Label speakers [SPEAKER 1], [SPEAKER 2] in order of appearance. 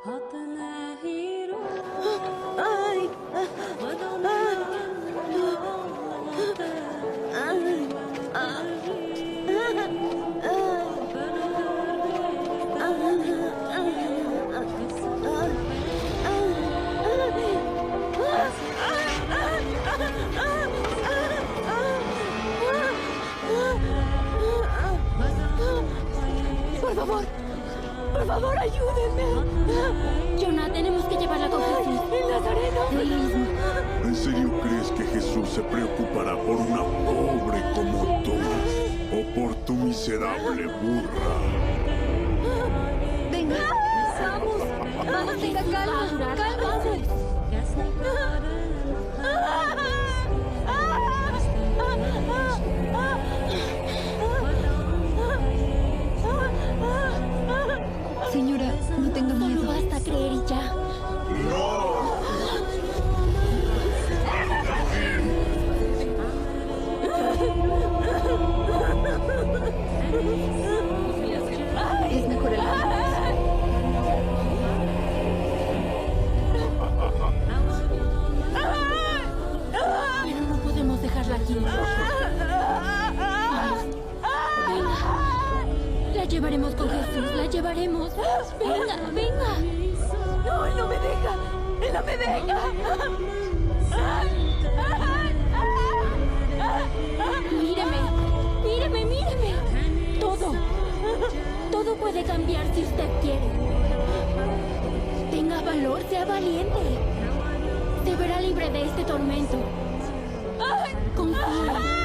[SPEAKER 1] Ay. Por favor, ayúdenme.
[SPEAKER 2] Jonah, tenemos que llevarla con Jesús.
[SPEAKER 1] El Nazareno.
[SPEAKER 2] Él mismo.
[SPEAKER 3] ¿En serio crees que Jesús se preocupará por una pobre como tú? ¿O por tu miserable burra?
[SPEAKER 1] Venga, vamos. Vamos, tenga calma. Cálmese. Señora, no tenga miedo.
[SPEAKER 2] Solo basta creer y ya.
[SPEAKER 1] Es mejor el
[SPEAKER 2] Pero no podemos dejarla aquí. Vamos. Venga. La llevaremos con Jesús. La llevaremos. Venga, venga.
[SPEAKER 1] No, él no me deja. Él no me deja.
[SPEAKER 2] Míreme. Míreme, míreme. Todo puede cambiar si usted quiere. Tenga valor, sea valiente. Se verá libre de este tormento. Confíe.